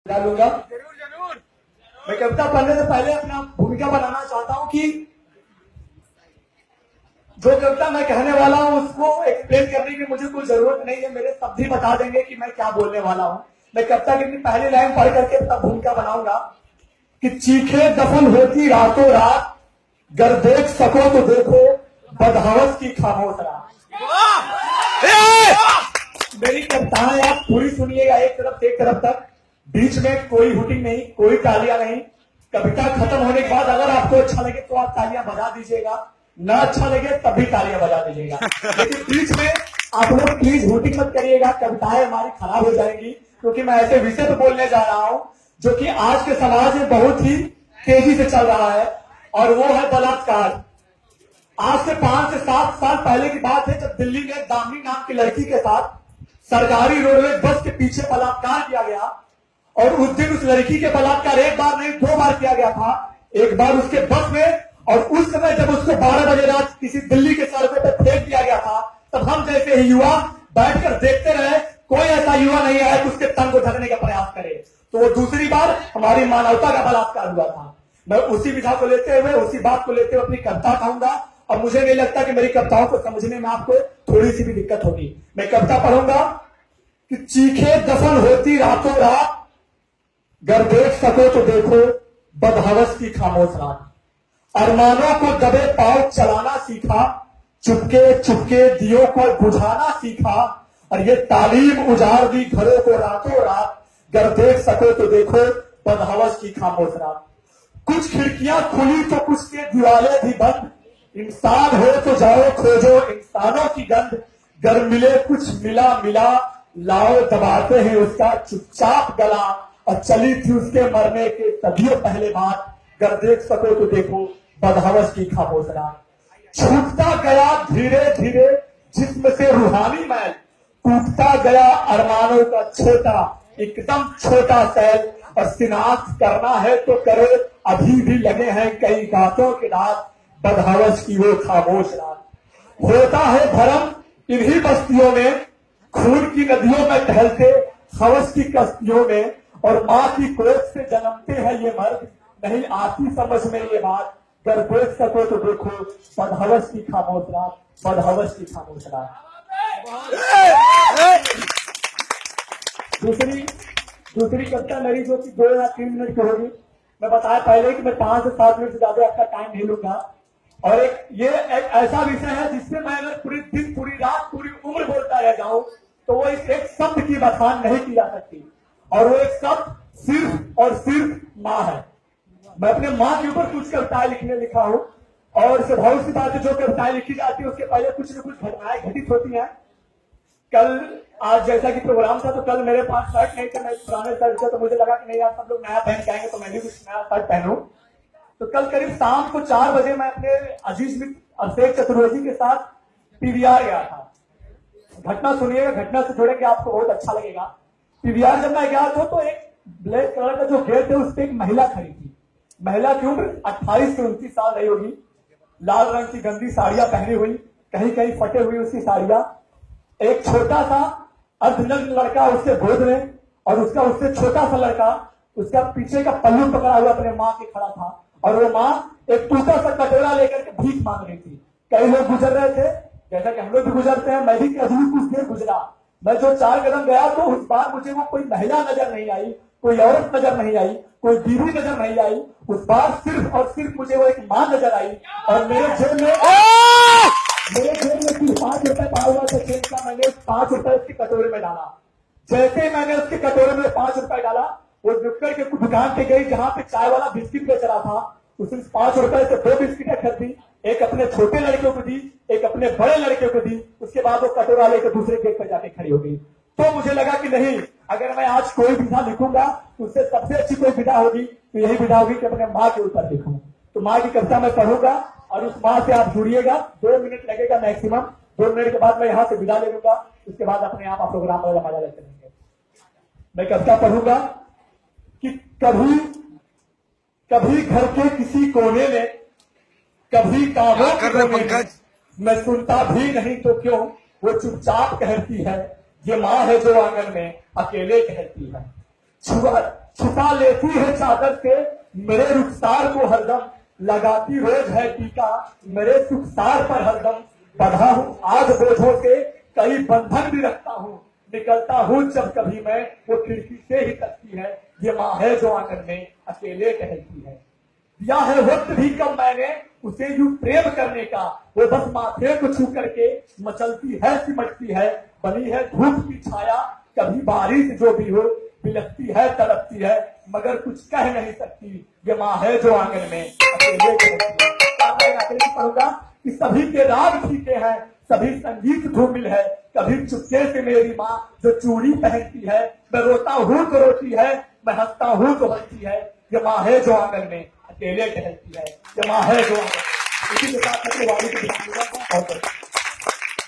डालूंगा। जरूर जरूर। मैं कविता पढ़ने से पहले अपना भूमिका बनाना चाहता हूँ कि जो कविता मैं कहने वाला हूँ उसको एक्सप्लेन करने की मुझे कोई जरूरत नहीं है। मेरे शब्द ही बता देंगे कि मैं क्या बोलने वाला हूँ। मैं कविता की पहली लाइन पढ़ करके अपना भूमिका बनाऊंगा कि चीखे दफन होती रातों रात, गर देख सको तो देखो बदहवस की खामोश रात। मेरी कविताएं आप पूरी सुनिएगा, एक तरफ से एक तरफ तक, बीच में कोई हुटिंग नहीं, कोई तालियां नहीं। कविता खत्म होने के बाद अगर आपको अच्छा लगे तो आप तालियां बजा दीजिएगा, ना अच्छा लगे तब भी तालियां बजा दीजिएगा। लेकिन बीच में आप लोग प्लीज हुटिंग मत करिएगा, कविताएं हमारी खराब हो जाएंगी। क्योंकि मैं ऐसे विषय पे बोलने जा रहा हूं जो कि आज के समाज में बहुत ही तेजी से चल रहा है, और वो है बलात्कार। आज से 5 से 7 साल पहले की बात है जब दिल्ली में दामिनी नाम की लड़की के साथ सरकारी रोडवेज बस के पीछे बलात्कार किया गया। और उस दिन उस लड़की के बलात्कार एक बार नहीं 2 बार किया गया था। एक बार उसके बस में, और उस समय जब उसको 12 बजे रात किसी दिल्ली के सड़कों पर फेंक दिया गया था, तब हम जैसे ही युवा बैठकर देखते रहे। कोई ऐसा युवा नहीं आया कि उसके तन को ढकने का प्रयास करे। तो वो दूसरी बार हमारी मानवता का बलात्कार हुआ था। मैं उसी विधा को लेते हुए, उसी बात को लेते हुए अपनी कविता कहूंगा। और मुझे नहीं लगता कि मेरी कविताओं को समझने में आपको थोड़ी सी भी दिक्कत होगी। मैं कविता पढ़ूंगा कि चीखे दफन होती रातों रात, गर देख सको तो देखो बदहवस की खामोश रात। अरमानों को दबे पांव चलाना सीखा, चुपके चुपके दियों को बुझाना सीखा, और ये तालीम उजाड़ दी घरों को रातों रात, गर देख सको तो देखो बदहवस की खामोश रात। कुछ खिड़कियां खुली तो कुछ के दीवारें भी बंद, इंसान हो तो जाओ खोजो इंसानों की गंध, गर मिले कुछ मिला मिला, लाओ दबाते हैं उसका चुपचाप गला, और चली थी उसके मरने के सदियों पहले बात, गर देख सको तो देखो बदहवस की खामोश रात। छूटता गया धीरे धीरे जिस्म से रूहानी मैल, टूटता गया अरमानों का छोटा एकदम छोटा सैल, और शिनाख्त करना है तो करो अभी भी लगे हैं कई गांठों के दांत, बदहवस की वो खामोश रात। होता है भरम इन्हीं बस्तियों में, खून की नदियों में टहलते हवस की कश्तियों में, और माँ की कोख से जन्मते हैं ये मर्द, नहीं आती समझ में ये बात, गर देख सको तो देखो बदहवस की खामोश रात, बदहवस की खामोश रात। दूसरी कविता मेरी जो कि 2 या 3 मिनट की होगी। मैं बताया पहले कि मैं 5 से 7 मिनट से ज्यादा आपका टाइम नहीं लूंगा। और ये एक ऐसा विषय है जिससे मैं अगर पूरी दिन पूरी रात पूरी उम्र बोलता रह जाऊं तो वो इस एक शब्द की बखान नहीं की जा सकती, और वो एक शब्द सिर्फ और सिर्फ माँ है। मैं अपने माँ के ऊपर कुछ कविताएं लिखा हूं, और स्वभाव सी बात है जो कविताएं लिखी जाती है उसके पहले कुछ न कुछ घटनाएं घटित होती हैं। कल आज जैसा कि प्रोग्राम था तो कल मेरे पास शर्ट नहीं था, मैं पुराने शर्ट था, तो मुझे लगा कि नहीं यार सब लोग नया पहन के आएंगे तो मैं भी कुछ नया शर्ट पहनूं। तो कल करीब शाम को 4 बजे मैं अपने अजीज मित्र अभिषेक चतुर्वेदी के साथ पीवीआर गया था। घटना सुनिएगा, घटना से जुड़ेंगे आपको बहुत अच्छा लगेगा। पीवीआर जब मैं गया था तो एक ब्लैक कलर का जो गेट है उस पर एक महिला खड़ी थी। महिला की उम्र 28 से 29 साल रही होगी। लाल रंग की गंदी साड़ियां पहनी हुई, कहीं कहीं फटे हुई उसकी साड़ियां। एक छोटा सा अर्धनग्न लड़का उसके गोद में, और उससे छोटा सा लड़का उसका पीछे का पल्लू पकड़ा हुआ अपने माँ के खड़ा था, और वो माँ एक टूटा सा कटोरा लेकर के भीख मांग रही थी। कई लोग गुजर रहे थे जैसा कि हम लोग भी गुजरते हैं, मैं भी अभी कुछ देर गुजरा। मैं जो 4 कदम गया तो उस बार मुझे वो कोई महिला नजर नहीं आई, कोई औरत नजर नहीं आई, कोई बीवी नजर नहीं आई। उस बार सिर्फ और सिर्फ मुझे वो एक माँ नजर आई, और मेरे जेब में सिर्फ 5 रुपए पड़ा हुआ था चेंज का। मैंने 5 रुपए उसके कटोरे में डाला। जैसे ही मैंने उसके कटोरे में 5 रुपए डाला, वो दुक्कर के दुकान पे गई जहां पे चाय वाला बिस्किट बेच रहा था। उसने 5 रुपए से 2 बिस्किटें खरीदी, एक अपने छोटे लड़के को दी, एक अपने बड़े लड़के को दी। उसके बाद वो कटोरा लेकर दूसरे गेट पर जाके खड़ी हो गई। तो मुझे लगा कि नहीं, अगर मैं आज कोई विधा लिखूंगा तो उससे सबसे अच्छी कोई विधा होगी तो यही विधा होगी कि अपने माँ के ऊपर लिखूं। तो माँ की कविता मैं पढ़ूंगा और उस माँ से आप जुड़िएगा। 2 मिनट लगेगा मैक्सिमम। 2 मिनट के बाद मैं यहाँ से विदा ले लूंगा। उसके बाद अपने आप प्रोग्राम में मजा लेते रहेंगे। मैं कविता पढ़ूंगा कि कभी कभी घर के किसी कोने में, कभी कामों के कोने में, मैं सुनता भी नहीं तो क्यों वो चुपचाप कहती है, ये माँ है जो आंगन में अकेले कहती है। छुआ छुपा लेती है चादर से मेरे रुखसार को हरदम, लगाती रोज है टीका मेरे सुखसार पर हरदम। बंधा हूँ आज बोझों से कई बंधन भी रखता हूँ, निकलता हूँ जब कभी मैं वो खिड़की से ही तकती है। ये माँ है जो आंगन में अकेले टहलती है। दिया है वक्त भी कम मैंने उसे यूं प्रेम करने का, वो बस माथे को छू करके मचलती है सिमटती है। बनी है धूप की छाया कभी बारिश जो भी हो, बिलखती है तड़पती है मगर कुछ कह नहीं सकती। ये माँ है जो आंगन में अकेले टहलती है। मैं अकेले पढ़ूंगा कि सभी के राग फीके हैं, सभी संगीत धूमिल है, कभी चुपके से मेरी माँ जो चूड़ी पहनती है। मैं रोता हूँ तो रोती है, मैं हंसता हूँ तो हंसती है। ये माँ है जो आंगन में अकेले टहलती है। ये माँ है जो आंगन। इसी के साथ मैं वाणी को दिखाऊंगा।